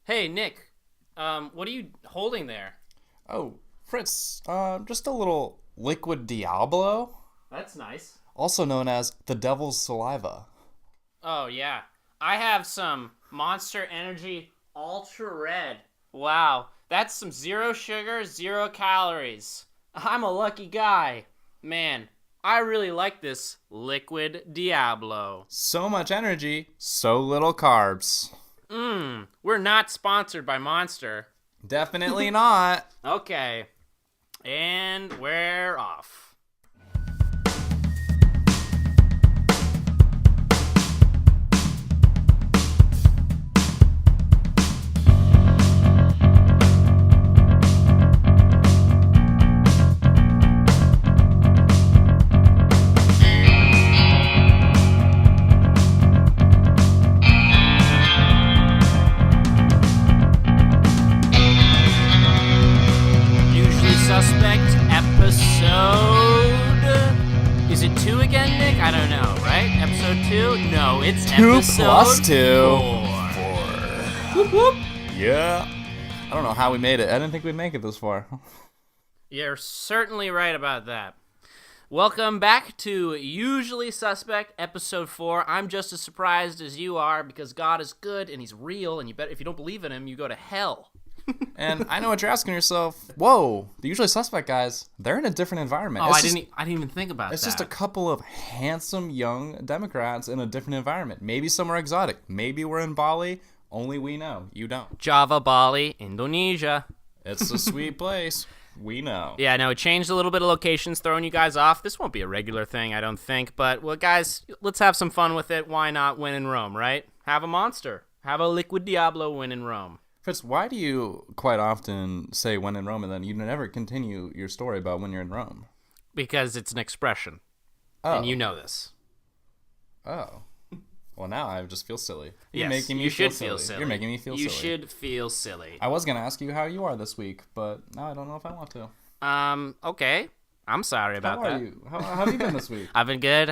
Hey, Nick, what are you holding there? Oh, Fritz, just a little liquid Diablo, That's nice. also known as the devil's saliva. Oh, yeah. I have some Monster Energy Ultra Red. Wow, that's some zero sugar, zero calories. I'm a lucky guy. Man, I really like this liquid Diablo. So much energy, so little carbs. We're not sponsored by Monster. Definitely not. Okay, and we're off. Usually Suspect episode. Is it 2 again, Nick? I don't know, right? Episode 2? No, it's Two episode plus two. 4. Whoop whoop. Yeah. I don't know how we made it. I didn't think we'd make it this far. You're certainly right about that. Welcome back to Usually Suspect episode 4. I'm just as surprised as you are because God is good and he's real, and if you don't believe in him, you go to hell. And I know what you're asking yourself. Whoa, the usually suspect guys, they're in a different environment. Oh, It's I just- didn't even think about It's that. just a couple of handsome young Democrats in a different environment. Maybe somewhere exotic. Maybe we're in Bali. Only we know. You don't. Java, Bali, Indonesia. It's a sweet place. We know. Yeah, no, it changed a little bit of locations, throwing you guys off. This won't be a regular thing, I don't think. But, well, guys, let's have some fun with it. Why not win in Rome, right? Have a monster. Have a Liquid Diablo win in Rome. Fritz, why do you quite often say when in Rome and then you never continue your story about when you're in Rome? Because it's an expression. Oh. And you know this. Oh. Well, now I just feel silly. You're Yes, making me you feel should feel silly. You're making me feel You silly. should feel silly. I was going to ask you how you are this week, but now I don't know if I want to. Okay. I'm sorry about How that. are you? How have you been this week? I've been good.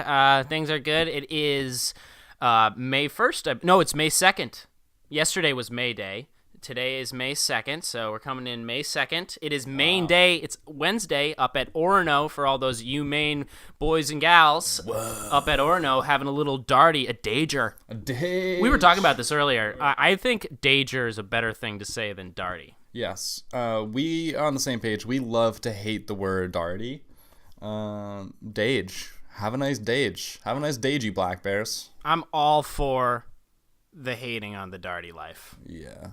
Things are good. It is May 1st. No, it's May 2nd. Yesterday was May Day. Today is May 2nd, so we're coming in May 2nd. It is Maine Day. It's Wednesday up at Orono for all those you Maine boys and gals. Up at Orono having a little darty, a dager. A day. We were talking about this earlier. I think dager is a better thing to say than darty. Yes. We are on the same page. We love to hate the word darty. Dage. Have a nice dage. Have a nice dage, you black bears. I'm all for the hating on the darty life. Yeah.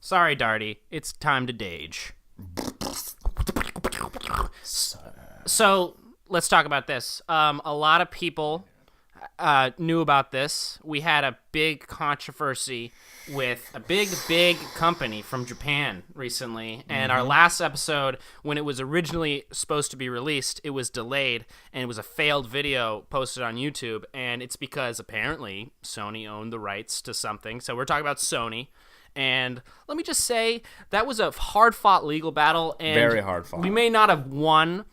Sorry, darty. It's time to dage. So let's talk about this. A lot of people knew about this. We had a big controversy with a big company from Japan recently. And our last episode, when it was originally supposed to be released, it was delayed and it was a failed video posted on YouTube. And it's because apparently Sony owned the rights to something. So we're talking about Sony. And let me just say, that was a hard-fought legal battle. And Very hard fought. We may not have won,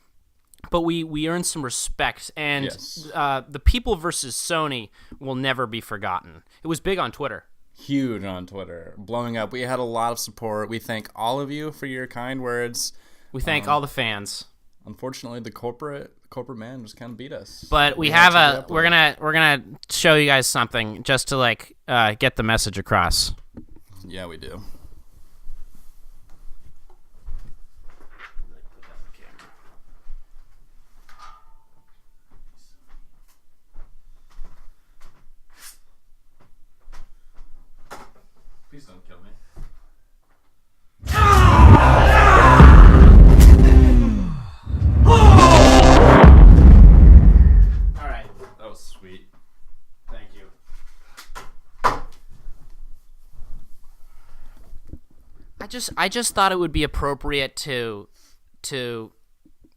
but we earned some respect. And Yes. the people versus Sony will never be forgotten. It was big on Twitter. Huge on Twitter. Blowing up. We had a lot of support. We thank all of you for your kind words. We thank all the fans. Unfortunately, the corporate man just kind of beat us. But we had have to a put we're up gonna show you guys something just to get the message across. Yeah, we do. Please don't kill me. All right. That was sweet. Thank you. I just thought it would be appropriate to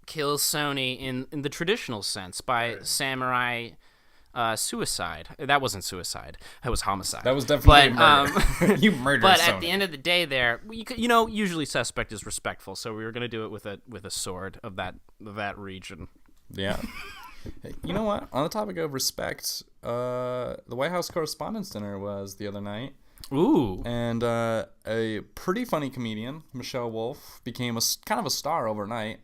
kill Sony in the traditional sense by samurai suicide. That wasn't suicide. That was homicide. That was definitely But, murder. You murdered But Sony. at the end of the day, usually suspect is respectful, so we were gonna do it with a sword of that region. Yeah. Hey, you know what? On the topic of respect, the White House Correspondents' Dinner was the other night. Ooh. And a pretty funny comedian, Michelle Wolf, became kind of a star overnight.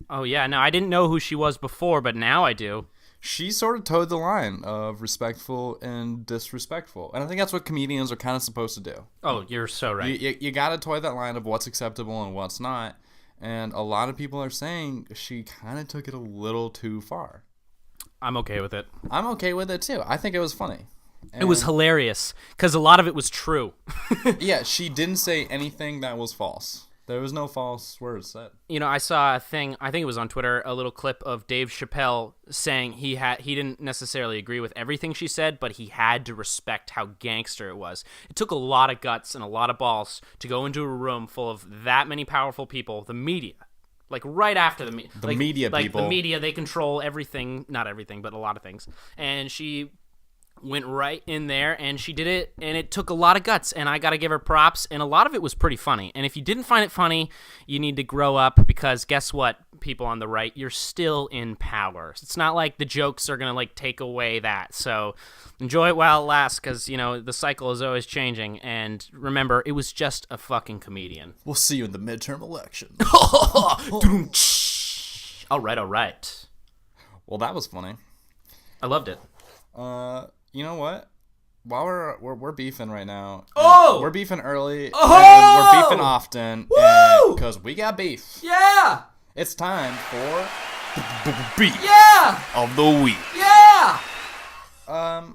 Oh, yeah. No, I didn't know who she was before, but now I do. She sort of towed the line of respectful and disrespectful. And I think that's what comedians are kind of supposed to do. Oh, you're so right. You got to toy that line of what's acceptable and what's not. And a lot of people are saying she kind of took it a little too far. I'm okay with it. I'm okay with it, too. I think it was funny. It was hilarious because a lot of it was true. Yeah, she didn't say anything that was false. There was no false words said. You know, I saw a thing, I think it was on Twitter, a little clip of Dave Chappelle saying he didn't necessarily agree with everything she said, but he had to respect how gangster it was. It took a lot of guts and a lot of balls to go into a room full of that many powerful people, the media. Like, right after the media. The media people. Like, the media, they control everything, not everything, but a lot of things. And she went right in there, and she did it, and it took a lot of guts, and I gotta give her props, and a lot of it was pretty funny. And if you didn't find it funny, you need to grow up, because guess what, people on the right, you're still in power. It's not like the jokes are gonna, like, take away that. So enjoy it while it lasts, because, you know, the cycle is always changing, and remember, it was just a fucking comedian. We'll see you in the midterm election. All right. Well, that was funny. I loved it. You know what? While we're beefing right now, we're beefing early, and we're beefing often, because we got beef. Yeah! It's time for beef of the week. Yeah!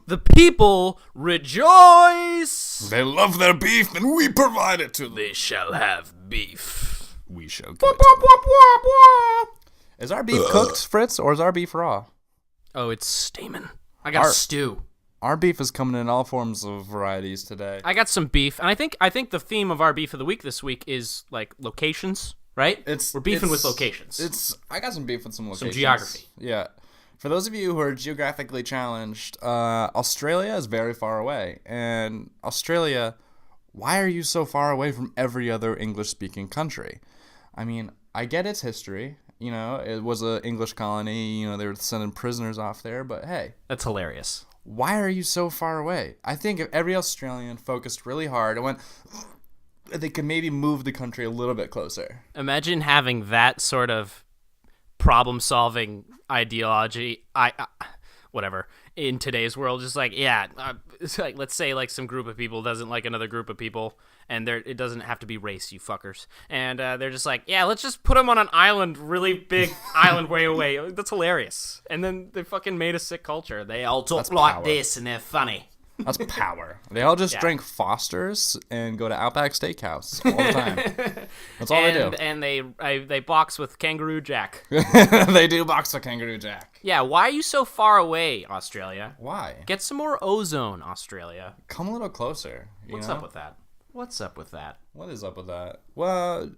The people rejoice. They love their beef, and we provide it to them. They shall have beef. We shall give it to them. Is our beef cooked, Fritz, or is our beef raw? Oh, it's steaming. I got stew. Our beef is coming in all forms of varieties today. I got some beef, and I think the theme of our beef of the week this week is like locations, right? We're beefing with locations. I got some beef with some locations. Some geography. Yeah. For those of you who are geographically challenged, Australia is very far away. And Australia, why are you so far away from every other English-speaking country? I mean, I get its history. You know, it was an English colony. You know, they were sending prisoners off there. But hey. That's hilarious. Why are you so far away? I think if every Australian focused really hard and went, they could maybe move the country a little bit closer. Imagine having that sort of problem-solving ideology. Whatever. In today's world, just like, it's like, let's say like some group of people doesn't like another group of people, and it doesn't have to be race, you fuckers. And they're just like, let's just put them on an island, really big island way away. That's hilarious. And then they fucking made a sick culture. They all talk like this, and they're funny. That's power. They all just drink Foster's and go to Outback Steakhouse all the time. That's all they do. And they box with Kangaroo Jack. They do box with Kangaroo Jack. Yeah, why are you so far away, Australia? Why? Get some more ozone, Australia. Come a little closer. What's up with that? What's up with that? What is up with that? Well,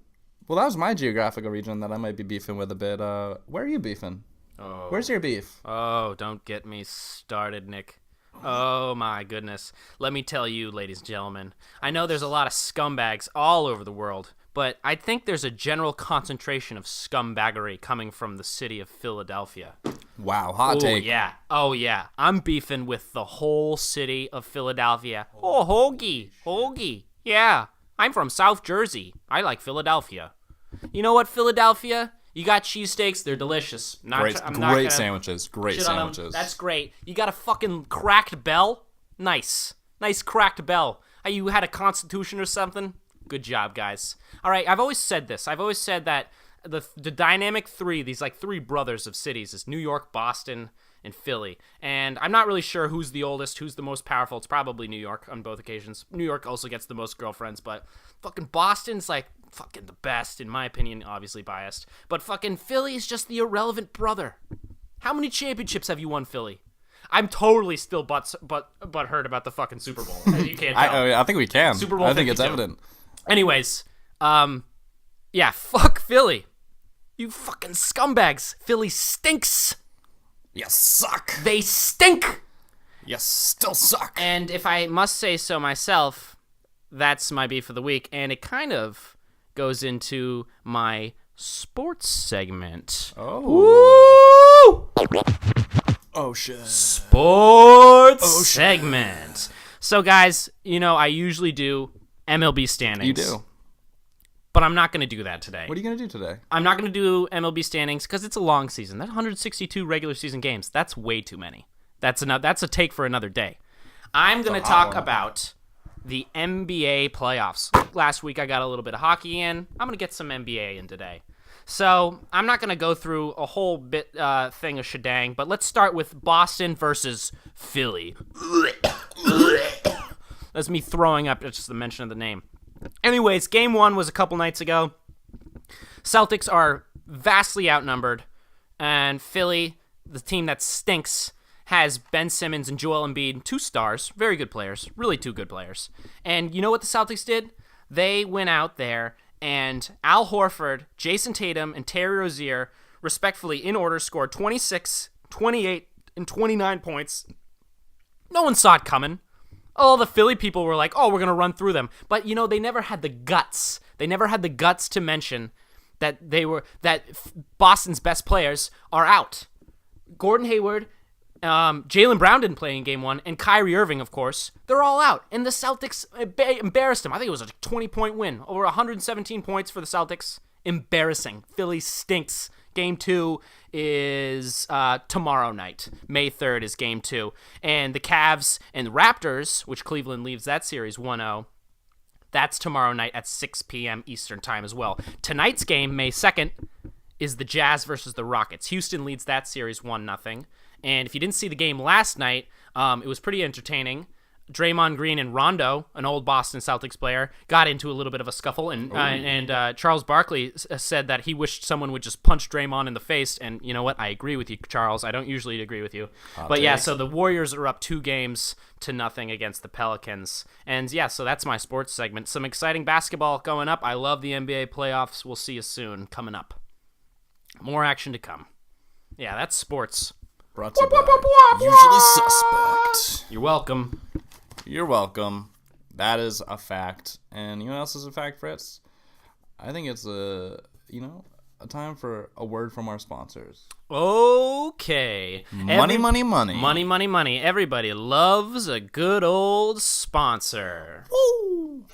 that was my geographical region that I might be beefing with a bit. Where are you beefing? Oh. Where's your beef? Oh, don't get me started, Nick. Oh my goodness. Let me tell you, ladies and gentlemen, I know there's a lot of scumbags all over the world, but I think there's a general concentration of scumbaggery coming from the city of Philadelphia. Wow, hot take. Oh yeah. I'm beefing with the whole city of Philadelphia. Oh, hoagie. Yeah. I'm from South Jersey. I like Philadelphia. You know what, Philadelphia? You got cheesesteaks. They're delicious. Great sandwiches. That's great. You got a fucking cracked bell? Nice cracked bell. You had a constitution or something? Good job, guys. All right, I've always said this. I've always said that the dynamic three, these like three brothers of cities, is New York, Boston, and Philly. And I'm not really sure who's the oldest, who's the most powerful. It's probably New York on both occasions. New York also gets the most girlfriends, but fucking Boston's like fucking the best, in my opinion, obviously biased. But fucking Philly is just the irrelevant brother. How many championships have you won, Philly? I'm totally still but hurt about the fucking Super Bowl. You can't tell. I think we can. Super Bowl I think 52. it's evident. Anyways, fuck Philly. You fucking scumbags. Philly stinks. You suck. They stink. You still suck. And if I must say so myself, that's my beef of the week, and it kind of goes into my sports segment. Oh. Woo! Oh shit. Sports segment. So, guys, I usually do MLB standings. You do. But I'm not going to do that today. What are you going to do today? I'm not going to do MLB standings because it's a long season. That's 162 regular season games. That's way too many. That's a take for another day. I'm going to talk about the NBA playoffs. Last week I got a little bit of hockey in. I'm going to get some NBA in today. So I'm not going to go through a whole thing of shedang, but let's start with Boston versus Philly. That's me throwing up just the mention of the name. Anyways, game 1 was a couple nights ago. Celtics are vastly outnumbered, and Philly, the team that stinks, has Ben Simmons and Joel Embiid, 2 stars, very good players, really 2 good players. And you know what the Celtics did? They went out there, and Al Horford, Jason Tatum, and Terry Rozier, respectfully, in order, scored 26, 28, and 29 points. No one saw it coming. All the Philly people were like, oh, we're going to run through them. But, they never had the guts. They never had the guts to mention that Boston's best players are out. Gordon Hayward, Jaylen Brown didn't play in game 1, and Kyrie Irving, of course. They're all out. And the Celtics embarrassed them. I think it was a 20-point win. Over 117 points for the Celtics. Embarrassing. Philly stinks. Game 2 is tomorrow night. May 3rd is Game 2. And the Cavs and the Raptors, which Cleveland leaves that series 1-0, that's tomorrow night at 6 p.m. Eastern Time as well. Tonight's game, May 2nd, is the Jazz versus the Rockets. Houston leads that series 1-0. And if you didn't see the game last night, it was pretty entertaining. Draymond Green and Rondo, an old Boston Celtics player, got into a little bit of a scuffle, and Charles Barkley said that he wished someone would just punch Draymond in the face, and you know what? I agree with you, Charles. I don't usually agree with you. But yeah, so the Warriors are up 2-0 against the Pelicans. And yeah, so that's my sports segment. Some exciting basketball going up. I love the NBA playoffs. We'll see you soon. Coming up. More action to come. Yeah, that's sports. Brought to you by Usually Suspect. You're welcome. You're welcome. That is a fact. And you know what else is a fact, Fritz? I think it's a time for a word from our sponsors. Okay. Money. Money. Everybody loves a good old sponsor. Woo!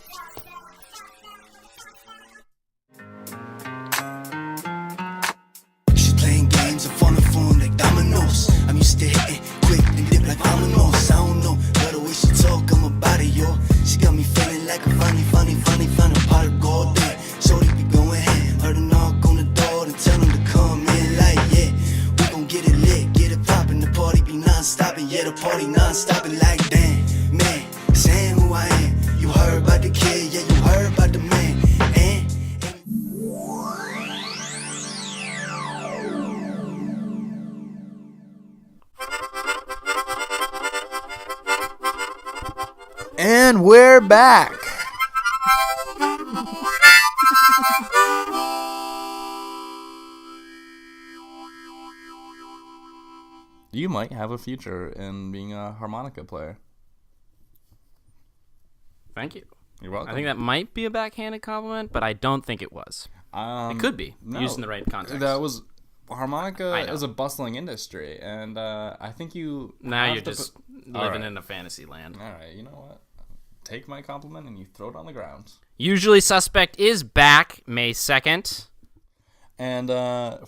She's playing games and falling phone like dominoes. I'm used to hitting quick and dip like dominoes. I don't know, but the way she talk, I'm about it, yo. She got me feeling like a funny pot of gold there. Shorty be going ham, heard a knock on the door and tell him to come in like, yeah. We gon' get it lit, get it poppin', the party be non-stopping, yeah, the party non-stopping like, damn, man, saying who I am. You heard about the kid, yeah, you heard about the man, And we're back. You might have a future in being a harmonica player. Thank you. You're welcome. I think that might be a backhanded compliment, but I don't think it was. It could be, used in the right context. Harmonica is a bustling industry, and I think you... Now you're just living in a fantasy land. All right, you know what? Take my compliment and you throw it on the ground. Usually Suspect is back May 2nd. And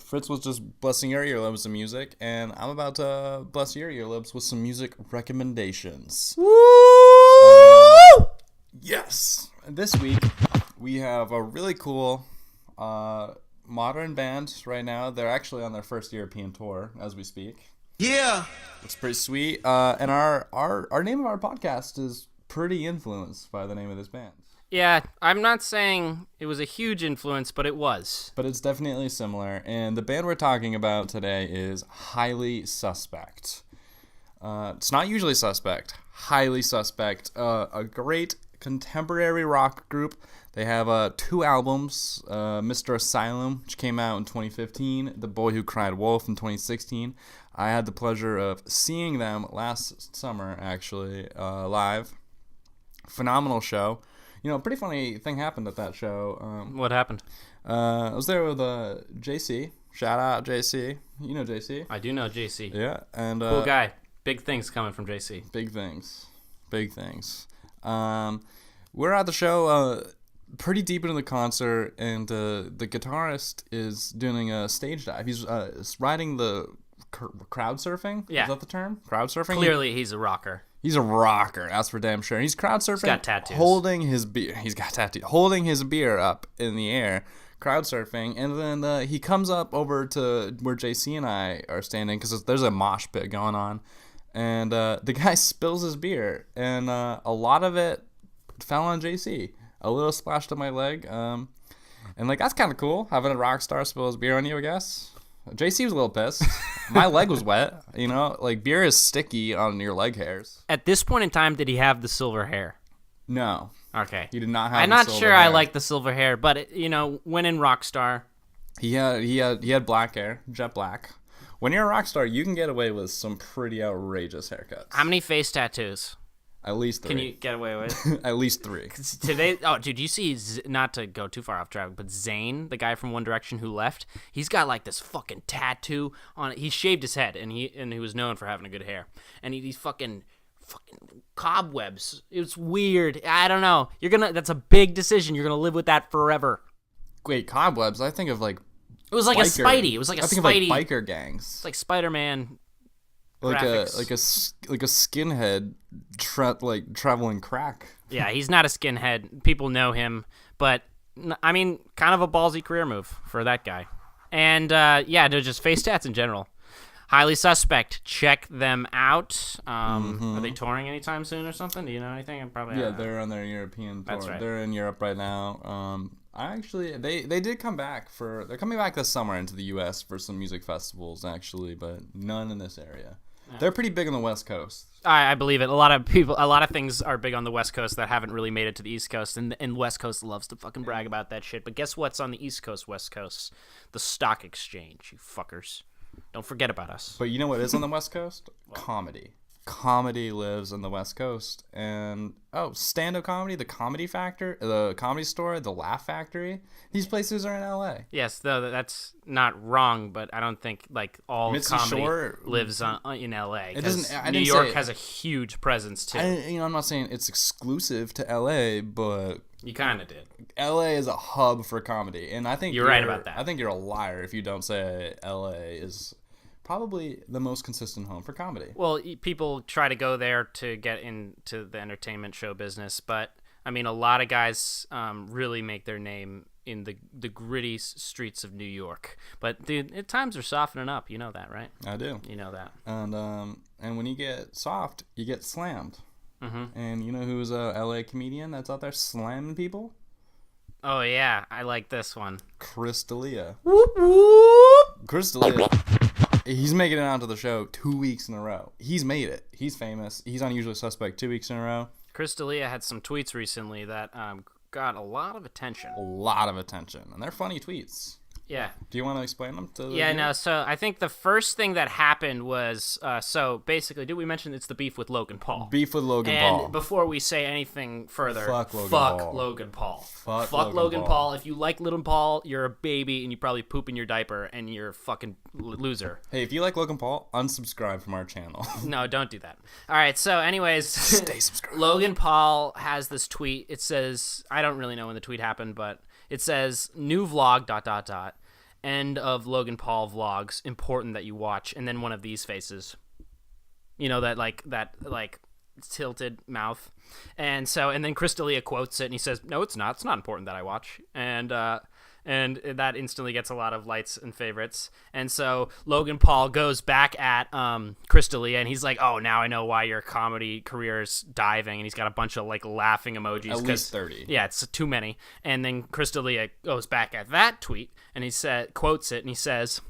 Fritz was just blessing your earlobes with music, and I'm about to bless your earlobes with some music recommendations. Woo! Yes! This week, we have a really cool modern band right now. They're actually on their first European tour as we speak. yeah. It's pretty sweet. And our name of our podcast is pretty influenced by the name of this band. Yeah, I'm not saying it was a huge influence, but it was. But it's definitely similar. And the band we're talking about today is Highly Suspect. It's not usually Suspect. Highly Suspect. A great contemporary rock group. They have 2 albums. Mr. Asylum, which came out in 2015. The Boy Who Cried Wolf in 2016. I had the pleasure of seeing them last summer, actually, live. Phenomenal show. You know, a pretty funny thing happened at that show. What happened? I was there with JC. Shout out JC. You know JC. I do know JC. Yeah, and cool guy. Big things coming from JC. Big things. Big things. We're at the show pretty deep into the concert, and the guitarist is doing a stage dive. He's riding the crowd surfing. Yeah. Is that the term? Crowd surfing? Clearly, he's a rocker. He's a rocker, that's for damn sure. He's crowd surfing. He's got tattoos. Holding his beer. He's got tattoos. Holding his beer up in the air, crowd surfing, and then he comes up over to where JC and I are standing because there's a mosh pit going on, and the guy spills his beer, and a lot of it fell on JC. A little splashed on my leg, and like that's kind of cool having a rock star spill his beer on you, I guess. JC was a little pissed. My leg was wet, like beer is sticky on your leg hairs. At this point in time, did he have the silver hair? No. Okay. He did not have I'm the not silver sure hair. I like the silver hair, but, when in Rockstar. He had black hair, jet black. When you're a rock star, you can get away with some pretty outrageous haircuts. How many face tattoos At least 3. can you get away with? At least 3. Today, dude, you see, not to go too far off track, but Zayn, the guy from One Direction who left, he's got like this fucking tattoo on it. He shaved his head, and he was known for having a good hair. And these fucking cobwebs. It's weird. I don't know. That's a big decision. You're gonna live with that forever. Wait, cobwebs? I think of like It was like biker. a Spidey. It was like a I think Spidey. of like biker gangs. It's like Spider-Man. Like graphics. a skinhead traveling crack. Yeah, he's not a skinhead. People know him, but I mean, kind of a ballsy career move for that guy. And no, just face tats in general. Highly suspect. Check them out. Are they touring anytime soon or something? Do you know anything? I'm probably They're on their European tour. That's right. They're in Europe right now. They did come back they're coming back this summer into the US for some music festivals actually, but none in this area. Yeah. They're pretty big on the West Coast. I believe it. A lot of things are big on the West Coast that haven't really made it to the East Coast, and West Coast loves to fucking brag about that shit. But guess what's on the East Coast, West Coast? The stock exchange, you fuckers. Don't forget about us. But you know what is on the West Coast? Comedy. Comedy lives on the West Coast. And, stand-up comedy, the Comedy Factor, the Comedy Store, the Laugh Factory. These places are in L.A. Yes, though that's not wrong, but I don't think like all Mitzi comedy Shore lives in L.A. It doesn't. I New didn't York say, has a huge presence too. I'm not saying it's exclusive to L.A., but You kind of did. LA is a hub for comedy, and I think You're right about that. I think you're a liar if you don't say LA is probably the most consistent home for comedy. Well, people try to go there to get into the entertainment show business, but I mean, a lot of guys really make their name in the gritty streets of New York. But dude, times are softening up. You know that, right? I do. You know that. And when you get soft, you get slammed. Mm-hmm. And you know who's a LA comedian that's out there slamming people? Oh yeah, I like this one. Chris D'Elia. Whoop whoop. Chris D'Elia. He's making it onto the show 2 weeks in a row. He's made it. He's famous. He's on Usually Suspect 2 weeks in a row. Chris D'Elia had some tweets recently that got a lot of attention. A lot of attention. And they're funny tweets. Yeah. Do you want to explain them to the Yeah, viewers? no, so I think the first thing that happened was, so basically, did we mention it's the beef with Logan Paul? Beef with Logan and Paul. before we say anything further, Fuck Logan Paul. Logan Paul. Fuck Logan Logan Paul. Paul. If you like Logan Paul, you're a baby and you probably poop in your diaper and you're a fucking loser. Hey, if you like Logan Paul, unsubscribe from our channel. No, don't do that. All right, so anyways, Stay subscribed. Logan Paul has this tweet. It says, I don't really know when the tweet happened, but it says, new vlog, ... End of Logan Paul vlogs. Important that you watch. And then one of these faces. You know, that tilted mouth. And then Chris D'Elia quotes it and he says, no, it's not. It's not important that I watch. And that instantly gets a lot of likes and favorites. And so Logan Paul goes back at Chris D'Elia and he's like, oh, now I know why your comedy career is diving. And he's got a bunch of like laughing emojis. At least 30. Yeah, it's too many. And then Chris D'Elia goes back at that tweet and he quotes it and he says,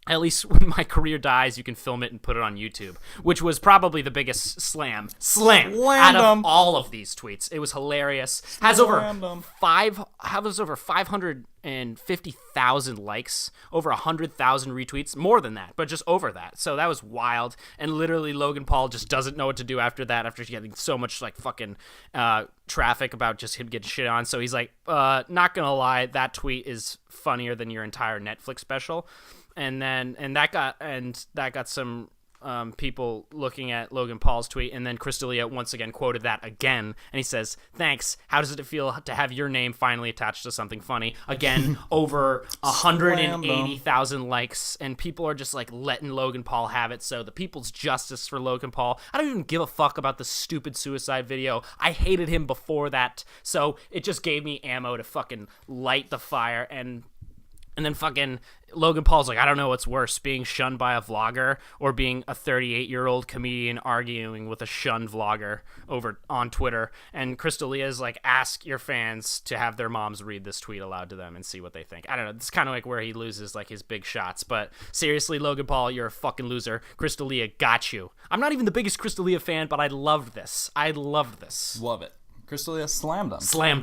at least when my career dies, you can film it and put it on YouTube, which was probably the biggest slam out of all of these tweets. It was hilarious. Has over 550,000 likes, over 100,000 retweets, more than that, but just over that. So that was wild. And literally, Logan Paul just doesn't know what to do after that, after getting so much like fucking traffic about just him getting shit on. So he's like, not gonna lie, that tweet is funnier than your entire Netflix special. And that got some people looking at Logan Paul's tweet, and then Chris D'Elia once again quoted that again, and he says, "Thanks. How does it feel to have your name finally attached to something funny?" Again, over 180,000 likes, and people are just like letting Logan Paul have it. So the people's justice for Logan Paul. I don't even give a fuck about the stupid suicide video. I hated him before that, so it just gave me ammo to fucking light the fire. And then fucking Logan Paul's like, I don't know what's worse, being shunned by a vlogger or being a 38-year-old comedian arguing with a shunned vlogger over on Twitter. And Chris D'Elia is like, ask your fans to have their moms read this tweet aloud to them and see what they think. I don't know. It's kind of like where he loses like his big shots. But seriously, Logan Paul, you're a fucking loser. Chris D'Elia got you. I'm not even the biggest Chris D'Elia fan, but I loved this. Love it. Chris D'Elia slammed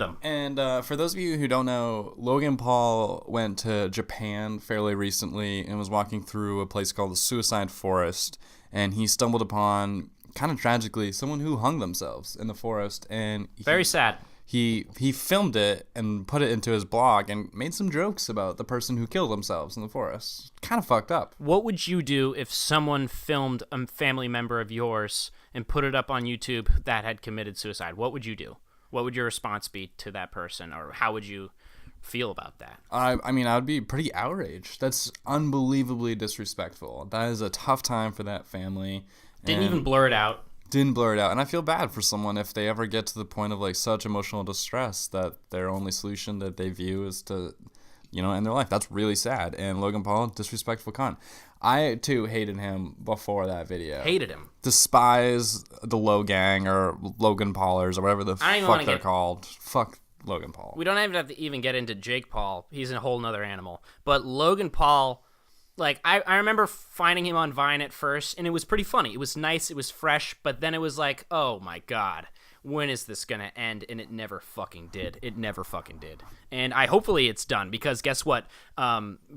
him. And for those of you who don't know, Logan Paul went to Japan fairly recently and was walking through a place called the Suicide Forest, and he stumbled upon, kind of tragically, someone who hung themselves in the forest. And very sad. He filmed it and put it into his blog and made some jokes about the person who killed themselves in the forest. Kind of fucked up. What would you do if someone filmed a family member of yours and put it up on YouTube that had committed suicide? What would you do? What would your response be to that person, or how would you feel about that? I mean, I would be pretty outraged. That's unbelievably disrespectful. That is a tough time for that family. Didn't even blur it out. And I feel bad for someone if they ever get to the point of like such emotional distress that their only solution that they view is to, end their life. That's really sad. And Logan Paul, disrespectful cunt. I too hated him before that video. Hated him. Despise the Low Gang or Logan Paulers or whatever the fuck they're called. Fuck Logan Paul. We don't have to even get into Jake Paul. He's a whole nother animal. But Logan Paul, like, I remember finding him on Vine at first, and it was pretty funny. It was nice, it was fresh, but then it was like, oh my god, when is this gonna end? And it never fucking did. And hopefully it's done, because guess what?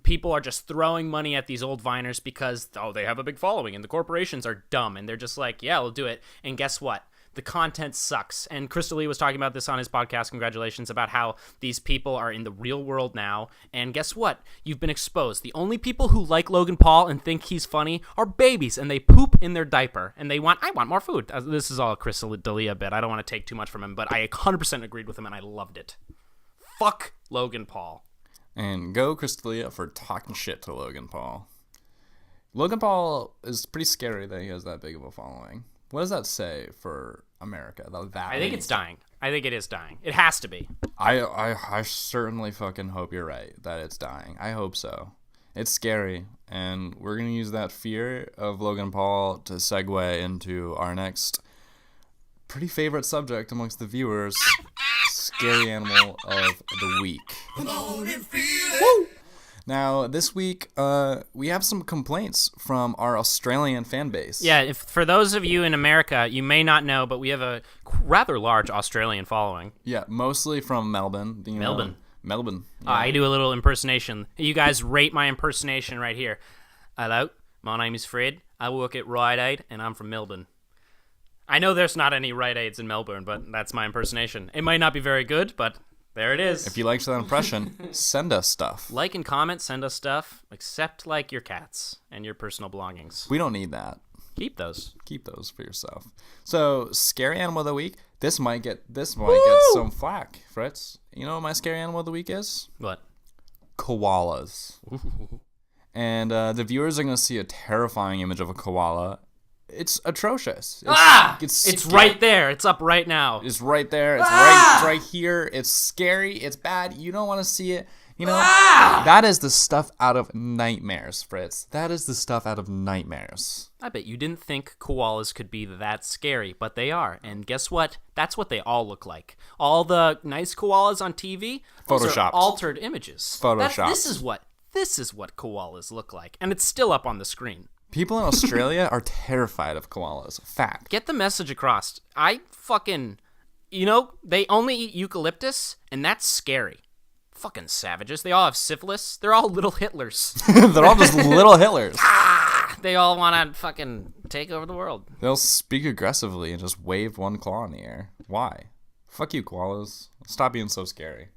People are just throwing money at these old Viners because, they have a big following, and the corporations are dumb, and they're just like, yeah, we'll do it. And guess what? The content sucks. And Chris D'Elia was talking about this on his podcast, congratulations, about how these people are in the real world now. And guess what? You've been exposed. The only people who like Logan Paul and think he's funny are babies, and they poop in their diaper, and I want more food. This is all a Chris D'Elia bit. I don't want to take too much from him, but I 100% agreed with him, and I loved it. Fuck Logan Paul. And go Chris D'Elia for talking shit to Logan Paul. Logan Paul is pretty scary that he has that big of a following. What does that say for America? I think it's dying. I think it is dying. It has to be. I certainly fucking hope you're right that it's dying. I hope so. It's scary, and we're going to use that fear of Logan Paul to segue into our next pretty favorite subject amongst the viewers, scary animal of the week. Woo! Now, this week, we have some complaints from our Australian fan base. Yeah, for those of you in America, you may not know, but we have a rather large Australian following. Yeah, mostly from Melbourne. Melbourne. Yeah. I do a little impersonation. You guys rate my impersonation right here. Hello, my name is Fred. I work at Rite Aid, and I'm from Melbourne. I know there's not any Rite Aids in Melbourne, but that's my impersonation. It might not be very good, but there it is. If you liked that impression, send us stuff. Like and comment, send us stuff, except like your cats and your personal belongings. We don't need that. Keep those for yourself. So, scary animal of the week. This might get some flack, Fritz. You know what my scary animal of the week is? What? Koalas. Ooh. And the viewers are going to see a terrifying image of a koala. It's atrocious. It's right there. It's up right now. It's right there. It's right here. It's scary. It's bad. You don't want to see it. That is the stuff out of nightmares, Fritz. That is the stuff out of nightmares. I bet you didn't think koalas could be that scary, but they are. And guess what? That's what they all look like. All the nice koalas on TV, those are altered images. Photoshopped. This is what koalas look like, and it's still up on the screen. People in Australia are terrified of koalas. Fact. Get the message across. They only eat eucalyptus, and that's scary. Fucking savages. They all have syphilis. They're all little Hitlers. They're all just little Hitlers. They all want to fucking take over the world. They'll speak aggressively and just wave one claw in the air. Why? Fuck you, koalas. Stop being so scary.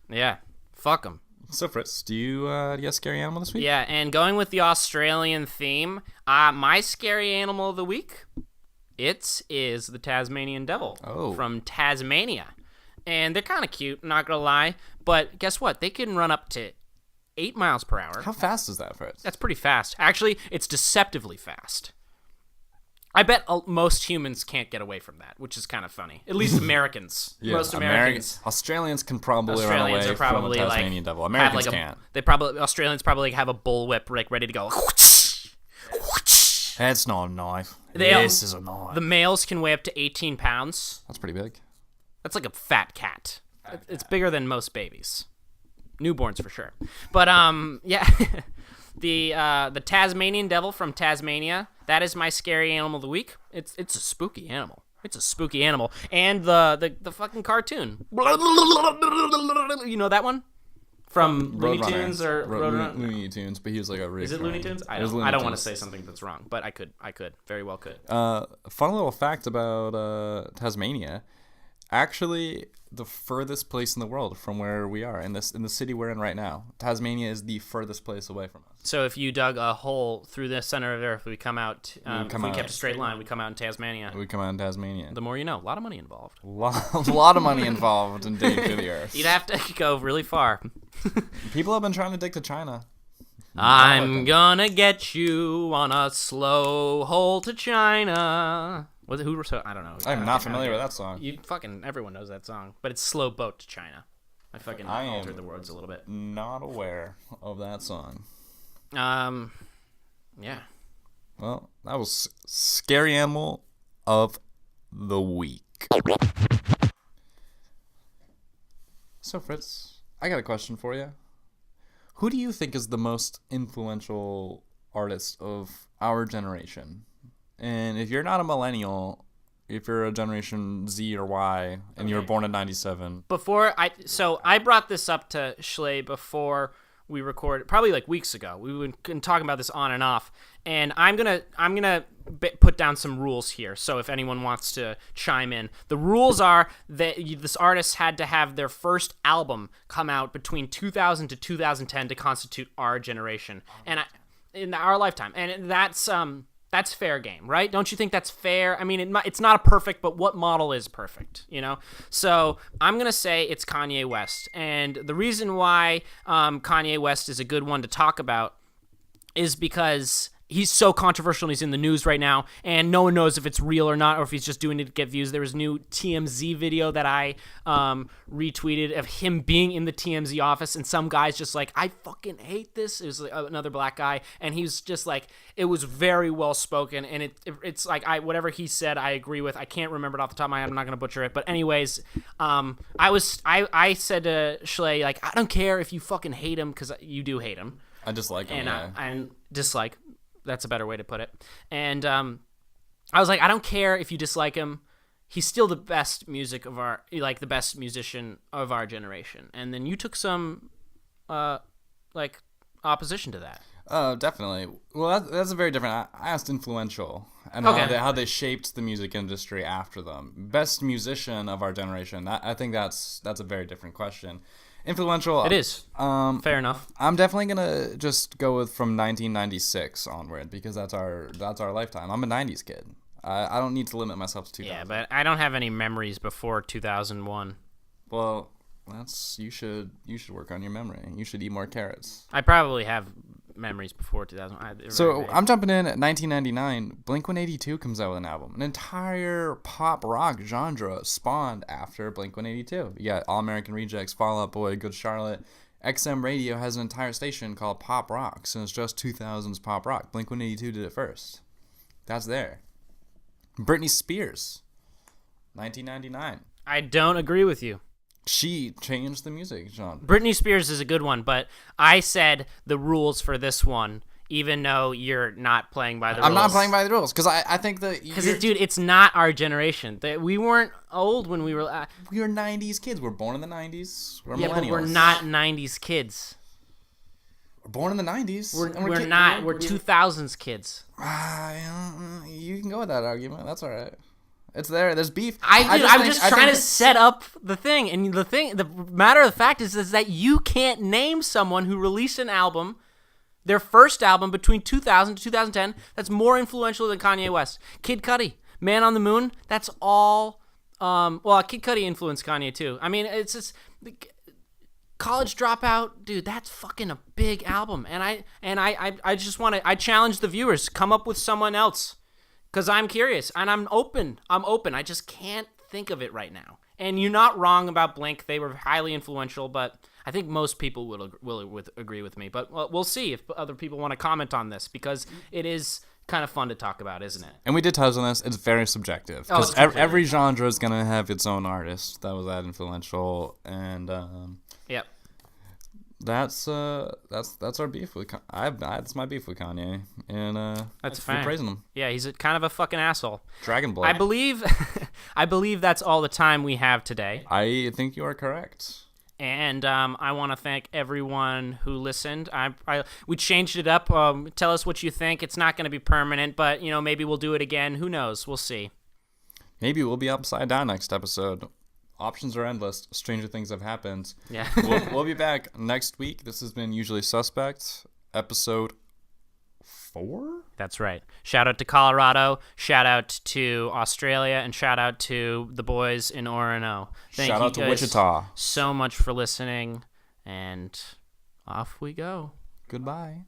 Yeah. Fuck them. So Fritz, do you have a scary animal this week? Yeah, and going with the Australian theme, my scary animal of the week, it is the Tasmanian devil from Tasmania. And they're kind of cute, not going to lie. But guess what? They can run up to 8 miles per hour. How fast is that, Fritz? That's pretty fast. Actually, it's deceptively fast. I bet most humans can't get away from that, which is kind of funny. At least Americans. Most Americans. Australians can probably run away from a Tasmanian devil. Americans can't. Australians probably have a bullwhip ready to go. That's not a knife. This is a knife. The males can weigh up to 18 pounds. That's pretty big. That's like a fat cat. It's bigger than most babies. Newborns for sure. But yeah. The Tasmanian devil from Tasmania, that is my scary animal of the week. It's a spooky animal. It's a spooky animal. And the fucking cartoon. You know that one? From Looney Tunes or Looney Tunes, but he was like a Is it Looney Tunes? I don't want to say something that's wrong, but I could. Very well could. Fun little fact about Tasmania. Actually, the furthest place in the world from where we are in the city we're in right now. Tasmania is the furthest place away from us. So if you dug a hole through the center of the earth, we come out. If we kept a straight line, we come out in Tasmania. We come out in Tasmania. The more you know. A lot of money involved. A lot of money involved in digging through the earth. You'd have to go really far. People have been trying to dig to China. I'm gonna get you on a slow hole to China. Was it who? I don't know. I'm not familiar with that song. Everyone knows that song, but it's Slow Boat to China. I altered the words a little bit. Not aware of that song. Yeah. Well, that was scary animal of the week. So Fritz, I got a question for you. Who do you think is the most influential artist of our generation? And if you're not a millennial, if you're a Generation Z or Y, and you were born in '97. I brought this up to Schley before we recorded, probably like weeks ago. We've been talking about this on and off, and I'm gonna put down some rules here. So if anyone wants to chime in, the rules are that this artist had to have their first album come out between 2000 to 2010 to constitute our generation, and in our lifetime, and that's fair game, right? Don't you think that's fair? I mean, it's not a perfect, but what model is perfect, you know? So I'm going to say it's Kanye West. And the reason why Kanye West is a good one to talk about is because he's so controversial and he's in the news right now, and no one knows if it's real or not, or if he's just doing it to get views. There was a new TMZ video that I retweeted of him being in the TMZ office, and some guy's just like, I fucking hate this. It was like another black guy, and he was just like, it was very well spoken, and it's like, whatever he said, I agree with. I can't remember it off the top of my head. I'm not gonna butcher it, but anyways, I said to Schley, like, I don't care if you fucking hate him, because you do hate him. I dislike him. And I dislike. That's a better way to put it. And I was like, I don't care if you dislike him. He's still the best the best musician of our generation. And then you took some, opposition to that. Oh, definitely. Well, that's a very different. I asked influential and how they shaped the music industry after them. Best musician of our generation. I think that's a very different question. Influential. It is. Fair enough. I'm definitely gonna just go with from 1996 onward, because that's our lifetime. I'm a 90s kid. I don't need to limit myself to 2000. Yeah, but I don't have any memories before 2001. Well, you should work on your memory. You should eat more carrots. I probably have memories before 2000. So I'm jumping in at 1999. Blink-182 comes out with an album. An entire pop rock genre spawned after Blink-182. You got All American Rejects, Fall Out Boy, Good Charlotte. XM Radio has an entire station called Pop Rock, and it's just 2000s pop rock. Blink-182 did it first. That's there. Britney Spears, 1999. I don't agree with you. She changed the music genre. Britney Spears is a good one, but I said the rules for this one, even though you're not playing by the rules. I'm not playing by the rules, because I think that... Because, dude, it's not our generation. We weren't old when we were... we were 90s kids. We're born in the 90s. We're millennials. But we're not 90s kids. We're born in the 90s. We're not. We're 2000s kids. You can go with that argument. That's all right. It's there. There's beef. I'm just trying to set up the thing. And the matter of the fact is that you can't name someone who released an album, their first album between 2000 to 2010, that's more influential than Kanye West. Kid Cudi, Man on the Moon, that's all... Kid Cudi influenced Kanye too. I mean, it's just... College Dropout, dude, that's fucking a big album. And I just want to... I challenge the viewers, come up with someone else. Because I'm curious, and I'm open. I just can't think of it right now. And you're not wrong about Blink. They were highly influential, but I think most people will agree with me. But we'll see if other people want to comment on this, because it is kind of fun to talk about, isn't it? And we did touch on this. It's very subjective. Because every genre is going to have its own artist that was that influential. And yep. That's our beef with that's my beef with Kanye, and that's fine. We're praising him. Yeah, he's kind of a fucking asshole. Dragon Blood. I believe that's all the time we have today. I think you are correct. And I want to thank everyone who listened. We changed it up. Tell us what you think. It's not going to be permanent, but maybe we'll do it again. Who knows? We'll see. Maybe we'll be upside down next episode. Options are endless. Stranger things have happened. Yeah. We'll be back next week. This has been Usually Suspect, episode 4? That's right. Shout out to Colorado. Shout out to Australia. And shout out to the boys in Orono. Shout out to Wichita. So much for listening. And off we go. Goodbye.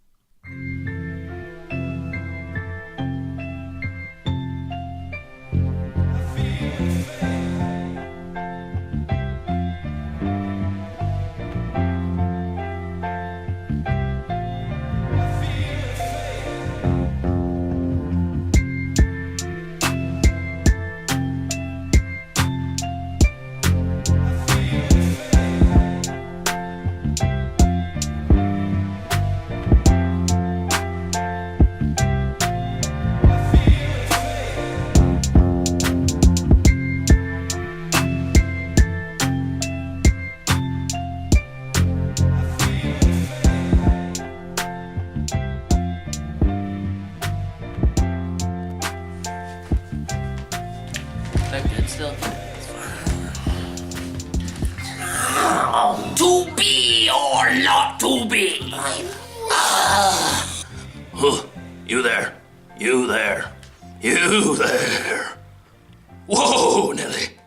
To be or not to be? You there. You there. You there. Whoa, Nelly.